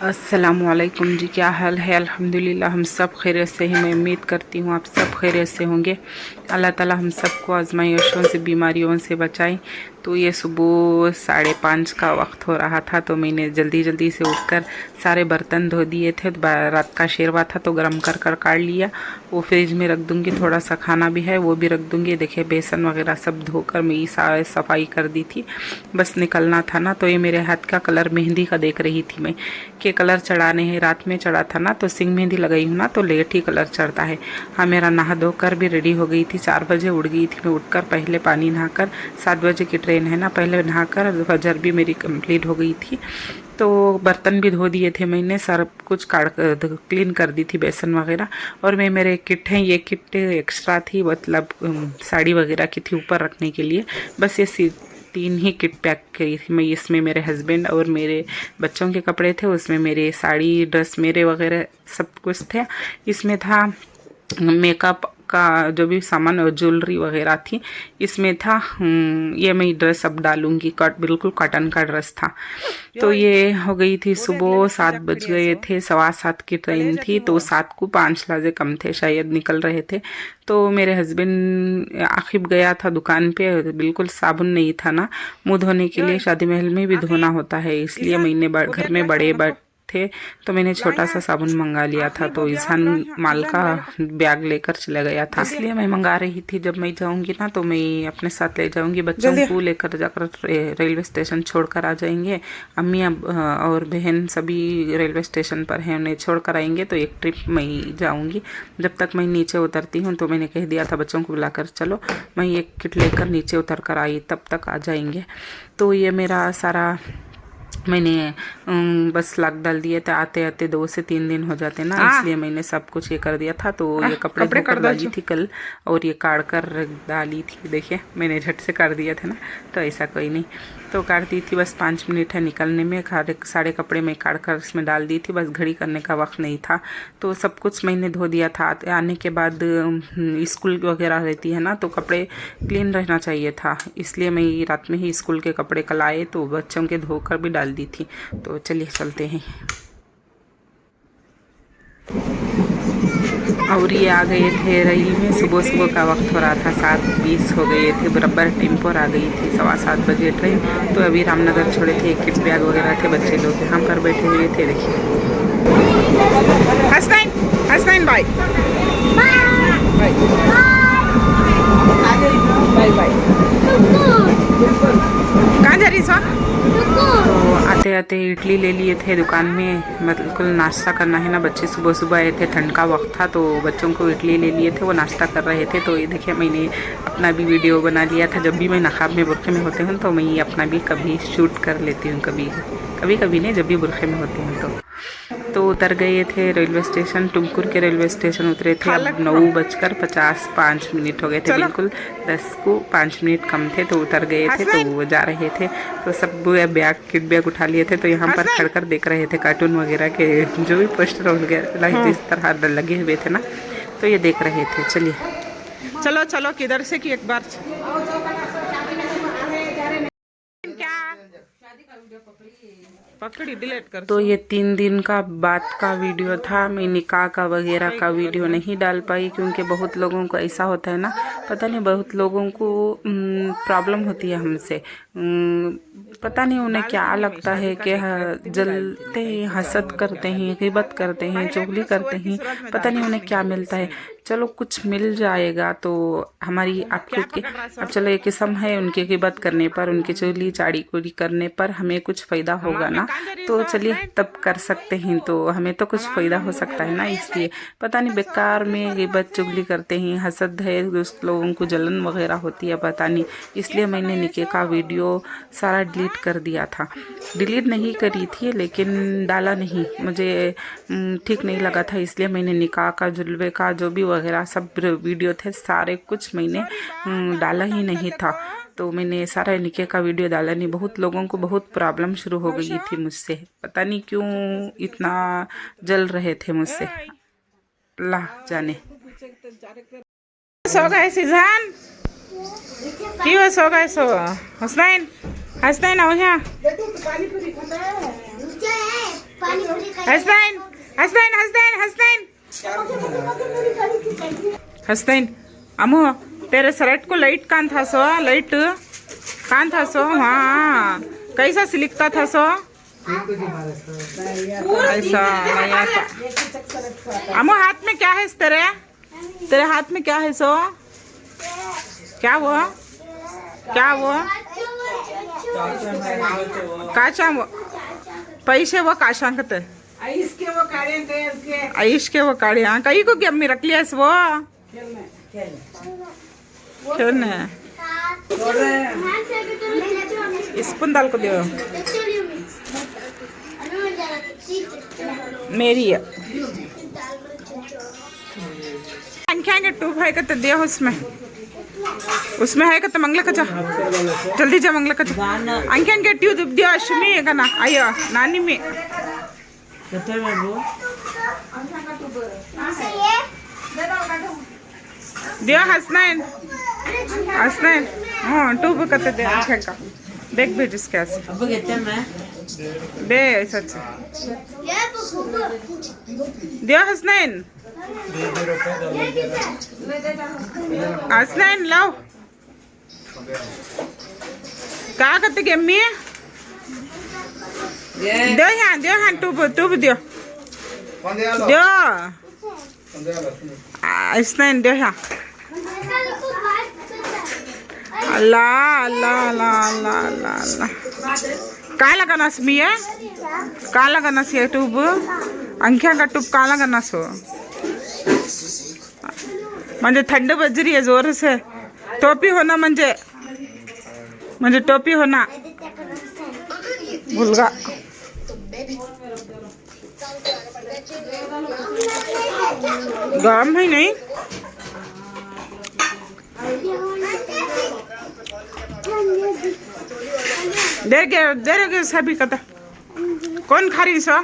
अस्सलामुअलैकुम जी, क्या हाल है। अल्हम्दुलिल्लाह हम सब खैरियत से हैं। मैं उम्मीद करती हूँ आप सब खैरियत से होंगे। अल्लाह ताला हम सबको आजमाइशों से बीमारियों से बचाए। तो ये सुबह 5:30 का वक्त हो रहा था, तो मैंने जल्दी जल्दी से उठकर सारे बर्तन धो दिए थे। रात का शेरवा था तो गर्म कर कर काट लिया, वो फ्रिज में रख दूँगी। थोड़ा सा खाना भी है वो भी रख दूँगी। देखिए बेसन वगैरह सब धोकर मैं सारे सफाई कर दी थी, बस निकलना था ना। तो ये मेरे हाथ का कलर मेहंदी का देख रही थी मैं कि कलर चढ़ाने हैं। रात में चढ़ा था ना तो सिंग मेहंदी लगाई हूँ ना तो लेट ही कलर चढ़ता है। हाँ, मेरा नहा धोकर भी रेडी हो गई थी। 4 बजे उठ गई थी मैं। उठकर पहले पानी नहाकर, 7 बजे की ट्रेन है ना, पहले नहाकर फजर भी मेरी कंप्लीट हो गई थी। तो बर्तन भी धो दिए थे मैंने, सब कुछ क्लीन कर दी थी, बेसन वगैरह। और मैं मेरे किट हैं, ये किट एक्स्ट्रा थी, मतलब साड़ी वगैरह की थी ऊपर रखने के लिए। बस ये 3 ही किट पैक करी थी मैं। इसमें मेरे हस्बैंड और मेरे बच्चों के कपड़े थे, उसमें मेरे साड़ी ड्रेस मेरे वगैरह सब कुछ थे। इसमें था मेकअप का जो भी सामान और ज्वेलरी वगैरह थी इसमें था। ये मैं ड्रेस अब डालूंगी, बिल्कुल कॉटन का ड्रेस था। तो ये हो गई थी सुबह 7 बज गए थे, 7:15 की ट्रेन थी। तो 7 को 5 लाजे कम थे शायद निकल रहे थे। तो मेरे हस्बैंड आखिब गया था दुकान पे, बिल्कुल साबुन नहीं था ना मुंह धोने के लिए। शादी महल में भी धोना होता है, इसलिए मैंने घर में बड़े थे तो मैंने छोटा सा साबुन मंगा लिया था। तो ईशान माल का बैग लेकर चला गया था, इसलिए मैं मंगा रही थी। जब मैं जाऊंगी ना तो मैं अपने साथ ले जाऊंगी बच्चों को, लेकर जाकर रेलवे स्टेशन छोड़कर आ जाएंगे। अम्मी और बहन सभी रेलवे स्टेशन पर हैं, उन्हें छोड़कर आएंगे। तो एक ट्रिप मैं जाऊंगी। जब तक मैं नीचे उतरती हूँ तो मैंने कह दिया था बच्चों को बुलाकर चलो, मैं एक किट लेकर नीचे उतर कर आई, तब तक आ जाएंगे। तो ये मेरा सारा मैंने बस लाक डाल दिए थे। आते आते 2 से 3 दिन हो जाते ना, इसलिए मैंने सब कुछ ये कर दिया था। तो ये कपड़े धोकर डाली थी कल, और ये काट कर डाली थी। देखिए मैंने झट से काट दिया था ना, तो ऐसा कोई नहीं। तो काट दी थी, बस 5 मिनट है निकलने में। सारे कपड़े मैं काट कर इसमें डाल दी थी, बस घड़ी करने का वक्त नहीं था। तो सब कुछ मैंने धो दिया था। आने के बाद स्कूल वगैरह रहती है ना, तो कपड़े क्लीन रहना चाहिए था, इसलिए मैं रात में ही स्कूल के कपड़े कल आए तो बच्चों के धोकर भी डाल दी थी। तो चलिए चलते हैं। और ये आ गए थे रेल में, सुबह सुबह का वक्त हो रहा था, 7:20 हो गए थे, बराबर टाइम पर आ गई थी 7:15 बजे ट्रेन। तो अभी रामनगर छोड़े थे, किट बैग वगैरह थे, बच्चे लोग यहाँ पर बैठे हुए थे। देखिए हसनैन बाय बाय बाय। कहाँ जा रही सर? तो आते आते इडली ले लिए थे दुकान में, बिल्कुल नाश्ता करना है ना। बच्चे सुबह सुबह आए थे, ठंड का वक्त था, तो बच्चों को इडली ले लिए थे, वो नाश्ता कर रहे थे। तो ये देखिए मैंने अपना भी वीडियो बना लिया था। जब भी मैं नकाब में बुरखे में होती हूँ तो मैं अपना भी कभी शूट कर लेती हूँ, कभी नहीं, जब भी बुरखे में होती हूँ। तो उतर गए थे रेलवे स्टेशन, टुमकुर के रेलवे स्टेशन उतरे थे। अब 9:55 हो गए थे, बिल्कुल 10 को 5 मिनट कम थे। तो उतर गए थे, तो वो जा रहे थे। तो सब किट बैग उठा लिए थे। तो यहाँ पर खड़कर देख रहे थे कार्टून वगैरह के जो भी पोस्टर वगैरह इस तरह लगे हुए थे ना, तो ये देख रहे थे। चलिए चलो चलो, किधर से कि एक बार पकड़ी डिलीट कर। तो ये 3 दिन का बाद का वीडियो था। मैं निकाह का वगैरह का वीडियो नहीं डाल पाई, क्योंकि बहुत लोगों को ऐसा होता है ना, पता नहीं बहुत लोगों को प्रॉब्लम होती है हमसे। पता नहीं उन्हें क्या लगता है कि जलते हैं, हसद करते हैं, गिबत करते हैं, चुगली करते हैं, पता नहीं उन्हें क्या मिलता है। चलो कुछ मिल जाएगा तो हमारी आपके अब चलो एक किस्म है, उनकी गिबत करने पर, उनकी चुगली चाड़ी करने पर हमें कुछ फ़ायदा होगा ना, तो चलिए तब कर सकते हैं। तो हमें तो कुछ फ़ायदा हो सकता है ना, इसलिए पता नहीं बेकार में गिबत चुगली करते हैं, हसद है, दोस्त लोगों को जलन वगैरह होती है, पता नहीं। इसलिए मैंने निके का वीडियो सारा डिलीट कर दिया था। डिलीट नहीं करी थी लेकिन डाला नहीं, मुझे ठीक नहीं लगा था, इसलिए मैंने निकाह का जुलवे का जो भी वगैरह सब वीडियो थे सारे कुछ मैंने डाला ही नहीं था। तो मैंने सारा निके का वीडियो डाला नहीं। बहुत लोगों को बहुत प्रॉब्लम शुरू हो गई थी मुझसे, पता नहीं क्यों इतना जल रहे थे मुझसे, अल्लाह जाने। सो गए सिजान, क्यों सो गए? सो हसनैन आओ यहाँ। हसनैन हसनैन हसनैन हसनैन हसनैन अमो तेरे शर्ट को लाइट कान था सो लाइट कान था सो हाँ कैसा सिलिकता था सो ऐसा नहीं आता। अमो हाथ में क्या है तेरे तेरे हाथ में क्या है सो क्या वो काचा वो पैसे वो काशांकते आयुष के वो काढ़े हाँ कहीं को क्या रख लिया वो खेलने स्पून डाल को दियो मेरी है के टूब है का तो दिया उसमें है का तो मंगला कचा जल्दी जा मंगला कचा अंके अंके ट्यूब दियो अश्मी है का ना आयो नानी में दियो हसनैन हसनैन हाँ टूब करते दे आँखें का देख भेज इसके ऐसे दे सच दियो हसनैन हसनैन लाओ क्या करते गेम्मी दो यहाँ टूब दियो हसनैन दो यहाँ अल्लाह अल्लाह अल्लाह अल्लाह अल्लाह अल्लाह काय लगाना मी है का लगाना सी ट्यूब अंख्या का ट्यूब का लगाना सो म्हणजे थंड बज रही है जोर से टोपी होना म्हणजे टोपी होना भूलगा गरम है नहीं दे सभी कथा कौन खा रही सो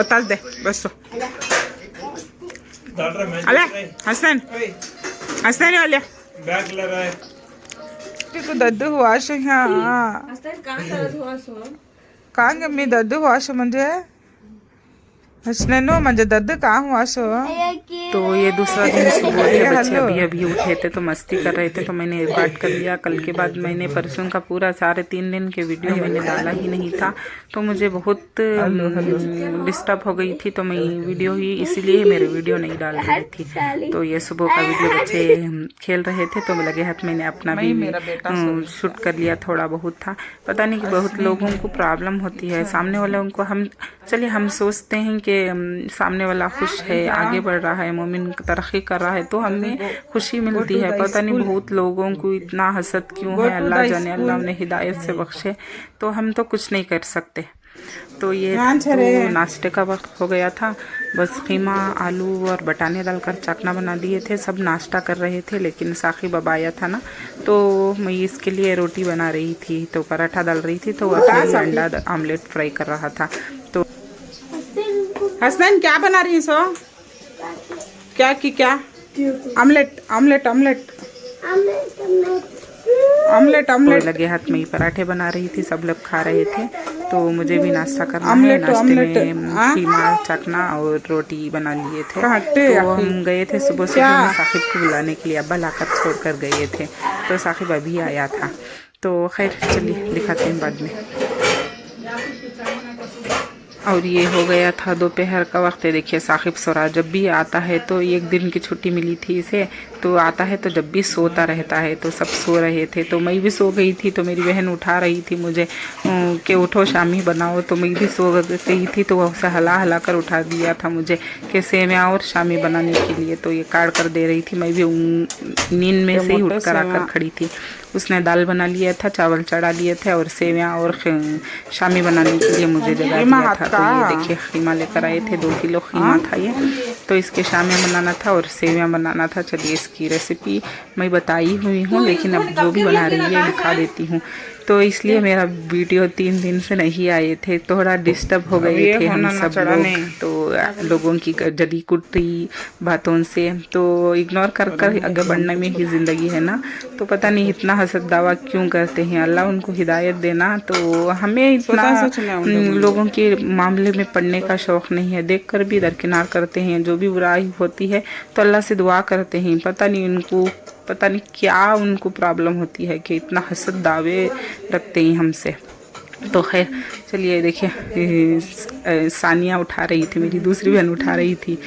ताज दे बस तो अले हसनैन हसनैन वाले बैग ले रहा है तो दद्दू हुआ शो हाँ कहाँ मी दद्दू हुआ शो म्हणजे हसनैनो म्हणजे दद्दू कहाँ हुआ शो तो ये दूसरा दिन सुबह के बच्चे अभी उठे थे तो मस्ती कर रहे थे तो मैंने रिकॉर्ड कर लिया। कल के बाद मैंने परसों का पूरा 3.5 दिन के वीडियो मैंने डाला ही नहीं था तो मुझे बहुत डिस्टर्ब हो गई थी तो मैं वीडियो ही इसीलिए मेरे वीडियो नहीं डाल रही थी। तो ये सुबह का वीडियो बच्चे खेल रहे थे तो लगे हाथ मैंने अपना भी शूट कर लिया। थोड़ा बहुत था पता नहीं कि बहुत लोगों को प्रॉब्लम होती है सामने वालों को हम सोचते हैं कि सामने वाला खुश है आगे बढ़ रहा है मोमिन तरक्की कर रहा है तो हमें खुशी मिलती है। पता नहीं बहुत लोगों को इतना हसद क्यों है अल्लाह जाने अल्लाह उन्हें हिदायत से बख्शे तो हम तो कुछ नहीं कर सकते। तो ये तो नाश्ते का वक्त हो गया था बस खीमा आलू और बटाने डालकर चाकना बना दिए थे। सब नाश्ता कर रहे थे लेकिन साकिब अब आया था ना तो मैं इसके लिए रोटी बना रही थी तो पराठा डाल रही थी तो अंडा आमलेट फ्राई कर रहा था। तो हसनैन क्या बना रही सो क्या omelette omelette omelette omelette omelette लगे हाथ में ही पराठे बना रही थी। सब लोग खा रहे थे तो मुझे भी नाश्ता करना है। नाश्ते में खीमा चकना और रोटी बना लिए थे। तो हम गए थे सुबह सुबह साकिब को बुलाने के लिए अब्बा लाकर छोड़ कर गए थे तो साकिब अभी आया था। तो खैर चलिए दिखाते हैं बाद में। और ये हो गया था दोपहर का वक्त। देखिए साकिब सोरा जब भी आता है तो एक दिन की छुट्टी मिली थी इसे तो आता है तो जब भी सोता रहता है तो सब सो रहे थे तो मैं भी सो गई थी तो मेरी बहन उठा रही थी मुझे कि उठो शामी बनाओ तो मैं भी सो गई थी तो उसे हला कर उठा दिया था मुझे कि सेवैं और शामी बनाने के लिए। तो ये काट कर दे रही थी मैं भी नींद में से ही उठ कर आकर खड़ी थी। उसने दाल बना लिया था चावल चढ़ा लिए थे और सेवैं और शामी बनाने के लिए मुझे जगा दिया था। तो ये देखिए खीमा लेकर आए थे 2 किलो खीमा था ये तो इसके शामी बनाना था और सेवैं बनाना था। चलिए इसकी रेसिपी मैं बताई हुई हूँ लेकिन अब जो भी बना रही है दिखा देती हूँ। तो इसलिए मेरा वीडियो 3 दिन से नहीं आए थे, थोड़ा डिस्टर्ब हो गए थे हम सब लोग, तो लोगों की जड़ी कुटी बातों से तो इग्नोर कर कर आगे बढ़ने में ही ज़िंदगी है ना। तो पता नहीं इतना हसद दावा क्यों करते हैं, अल्लाह उनको हिदायत देना। तो हमें इतना लोगों के मामले में पढ़ने का शौक़ नहीं है, देख कर भी दरकिनार करते हैं। जो भी बुराई होती है तो अल्लाह से दुआ करते हैं, पता नहीं क्या उनको प्रॉब्लम होती है कि इतना हसद दावे रखते हैं हमसे। तो खैर चलिए देखिए, सानिया उठा रही थी, मेरी दूसरी बहन उठा रही थी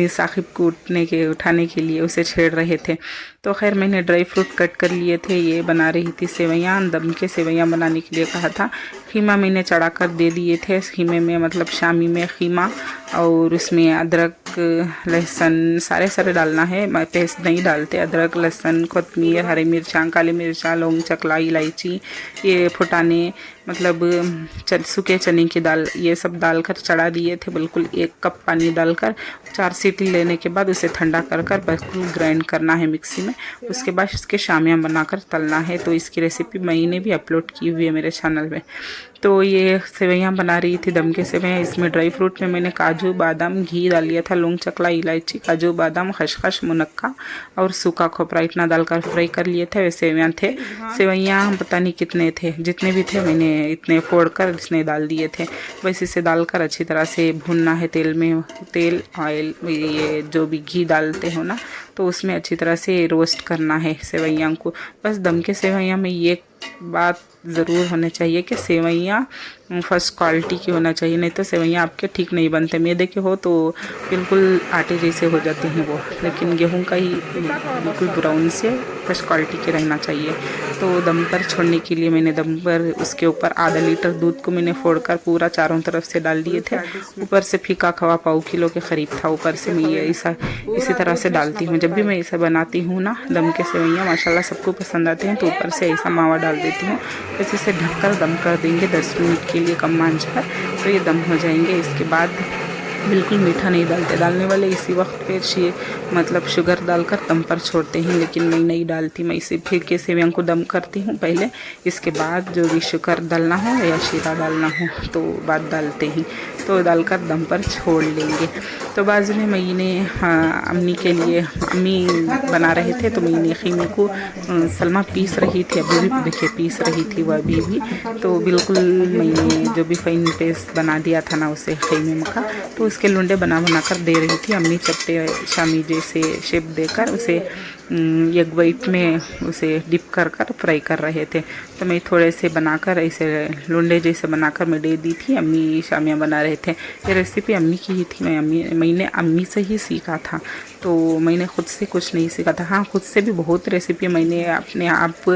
साकिब को उठाने के लिए, उसे छेड़ रहे थे। तो खैर मैंने ड्राई फ्रूट कट कर लिए थे, ये बना रही थी सेवैयाँ, दम के सेवैयाँ बनाने के लिए कहा था। खीमा मैंने चढ़ा कर दे दिए थे, खीमे में मतलब शामी में खीमा और उसमें अदरक लहसुन सारे डालना है, पेस्ट नहीं डालते। अदरक लहसुन कोतमीर हरी मिर्चा काली मिर्चा लौंग चकला इलायची ये फुटाने मतलब सूखे चने की दाल ये सब डालकर चढ़ा दिए थे। बिल्कुल 1 कप पानी डालकर 4 सीटी लेने के बाद उसे ठंडा कर बिल्कुल ग्राइंड करना है मिक्सी में। उसके बाद इसके शामियाँ बनाकर तलना है। तो इसकी रेसिपी मैंने भी अपलोड की हुई है मेरे चैनल में। तो ये सेवैयाँ बना रही थी दम के सेवैयाँ। इसमें ड्राई फ्रूट में मैंने काजू बादाम घी डाल लिया था, लौंग चकला इलायची काजू बादाम खसखस मुनक्का और सूखा खोपरा इतना डालकर फ्राई कर लिए थे। वे सेवैयाँ थे, सेवैयाँ पता नहीं कितने थे, जितने भी थे मैंने इतने फोड़ कर इसमें डाल दिए थे। बस इसे डालकर अच्छी तरह से भूनना है तेल में, तेल ऑयल ये जो भी घी डालते हो ना, तो उसमें अच्छी तरह से रोस्ट करना है सेवैयाँ को। बस दम के सेवैयाँ में ये बात ज़रूर होना चाहिए कि सेवैयाँ फर्स्ट क्वालिटी की होना चाहिए, नहीं तो सेवैयाँ आपके ठीक नहीं बनते। मैदे के हो तो बिल्कुल आटे जैसे हो जाते हैं वो, लेकिन गेहूं का ही बिल्कुल ब्राउन से फर्स्ट क्वालिटी के रहना चाहिए। तो दम पर छोड़ने के लिए मैंने दम पर उसके ऊपर आधा लीटर दूध को मैंने फोड़कर पूरा चारों तरफ से डाल दिए थे। ऊपर से फीका खवा पाव किलो के करीब था, ऊपर से मैं ये इसी तरह से डालती हूँ। जब भी मैं ऐसा बनाती हूँ ना दम के सेवैयाँ माशाल्लाह सबको पसंद आते हैं, तो ऊपर से ऐसा मावा डाल देती हूँ। बस इसे ढककर दम कर देंगे 10 मिनट के लिए कम आंच पर, तो ये दम हो जाएंगे। इसके बाद बिल्कुल मीठा नहीं डालते, डालने वाले इसी वक्त पे मतलब शुगर डालकर दम पर छोड़ते हैं, लेकिन मैं नहीं डालती। मैं इसे फिर के सेवैयों को दम करती हूँ पहले, इसके बाद जो भी शुगर डालना हो या शीरा डालना हो तो बाद डालते हैं, तो डालकर दम पर छोड़ लेंगे। तो बाजू में मैंने अम्मी के लिए अम्मी बना रहे थे, तो मैंने खीमे को सलमा पीस रही थी, अभी भी देखिए पीस रही थी वह अभी भी। तो बिल्कुल मैंने जो भी फाइन पेस्ट बना दिया था ना उसे खीमे का, तो उसके लुंडे बना कर दे रही थी। अम्मी चपटे शामी जैसे शेप देकर उसे एग वाइट में उसे डिप कर फ्राई कर रहे थे। तो मैं थोड़े से बनाकर ऐसे लुंडे जैसे बनाकर मैं दे दी थी। अम्मी शामियाँ बना रहे थे। ये रेसिपी अम्मी की ही थी, मैंने अम्मी से ही सीखा था, तो मैंने खुद से कुछ नहीं सीखा था। हाँ, खुद से भी बहुत रेसिपी मैंने अपने आप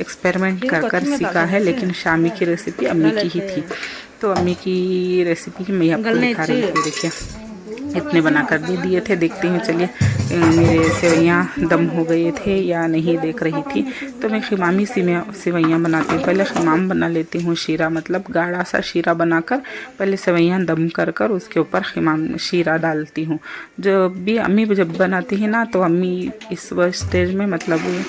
एक्सपेरिमेंट कर सीखा है, लेकिन शामी की रेसिपी अम्मी की ही थी। तो अम्मी की रेसिपी मैं आपको दिखा रही थी। देखिए इतने बनाकर दे दिए थे। देखते हैं चलिए मेरे सेवैयाँ दम हो गए थे या नहीं, देख रही थी। तो मैं खिमामी सेवैयाँ बनाती हूँ। पहले खिमाम बना लेती हूँ, शीरा मतलब गाढ़ा सा शीरा बनाकर पहले सेवैयाँ दम कर उसके ऊपर खिमाम शीरा डालती हूँ। जो भी अम्मी जब बनाती है ना, तो अम्मी इस स्टेज में मतलब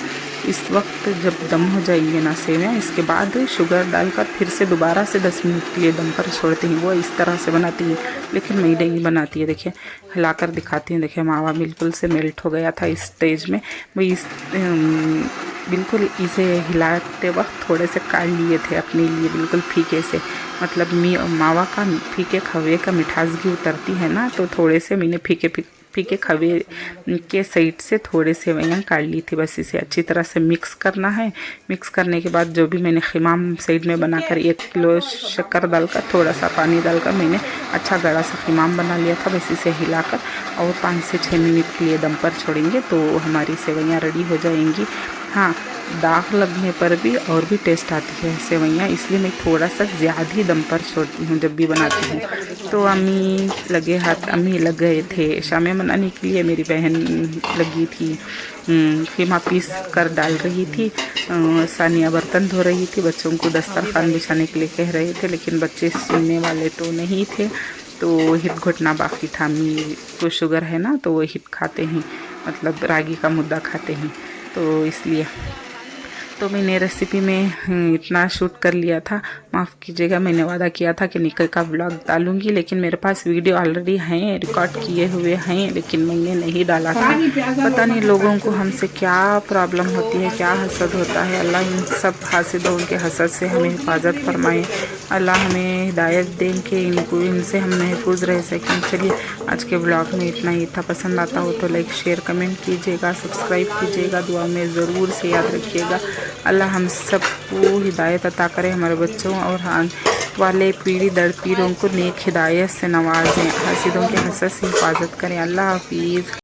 इस वक्त जब दम हो जाएंगे ना सेवैयाँ, इसके बाद शुगर डालकर फिर से दोबारा से 10 मिनट के लिए दम पर छोड़ती हैं। वो इस तरह से बनाती है, लेकिन मैं नहीं बनाती है। देखिए हिलाकर दिखाती हूँ। देखिए मावा बिल्कुल से मेल्ट हो गया था। इस स्टेज में मैं बिल्कुल इसे हिलाते वक्त थोड़े से काट लिए थे अपने लिए, बिल्कुल फीके से, मतलब मावा का फीके खवे का मिठास भी उतरती है ना, तो थोड़े से मैंने फीके खवे के साइड से थोड़े से सेवैयाँ काट ली थी। बस इसे अच्छी तरह से मिक्स करना है। मिक्स करने के बाद जो भी मैंने खिमाम साइड में बनाकर 1 किलो शक्कर डालकर थोड़ा सा पानी डालकर मैंने अच्छा गाढ़ा सा खिमाम बना लिया था। बस इसे हिलाकर और 5 से 6 मिनट के लिए दम पर छोड़ेंगे, तो हमारी सेवैयाँ रेडी हो जाएंगी। हाँ, दाग लगने पर भी और भी टेस्ट आती है सेवैयाँ, इसलिए मैं थोड़ा सा ज़्यादा ही दम पर छोड़ती हूँ जब भी बनाती हूँ। तो अम्मी लग गए थे शामियाँ बनाने के लिए। मेरी बहन लगी थी खीमा पीस कर डाल रही थी। सानिया बर्तन धो रही थी, बच्चों को दस्तरखान बिछाने के लिए कह रहे थे, लेकिन बच्चे सुनने वाले तो नहीं थे। तो हिट घुटना बाकी था। अम्मी को शुगर है ना, तो वो हिट खाते हैं, मतलब रागी का मुद्दा खाते हैं, तो इसलिए। तो मैंने रेसिपी में इतना शूट कर लिया था, माफ़ कीजिएगा। मैंने वादा किया था कि निकल का व्लॉग डालूंगी, लेकिन मेरे पास वीडियो ऑलरेडी हैं, रिकॉर्ड किए हुए हैं, लेकिन मैंने नहीं डाला था। पता नहीं लोगों को हमसे क्या प्रॉब्लम होती है, क्या हसद होता है। अल्लाह इन सब हासिदों के हसद से हमें हिफाजत फरमाए। अल्लाह हमें हिदायत दें कि इनको इनसे हम महफूज रह सकें। चलिए आज के ब्लॉग में इतना ही था। पसंद आता हो तो लाइक शेयर कमेंट कीजिएगा, सब्सक्राइब कीजिएगा, दुआ में ज़रूर से याद रखिएगा। अल्लाह हम सबको हिदायत अता करे, हमारे बच्चों और आने वाले पीढ़ी दर पीढ़ियों को नेक हिदायत से नवाजें, हासिदों के हसद से हिफाजत करें। अल्लाह हाफिज़।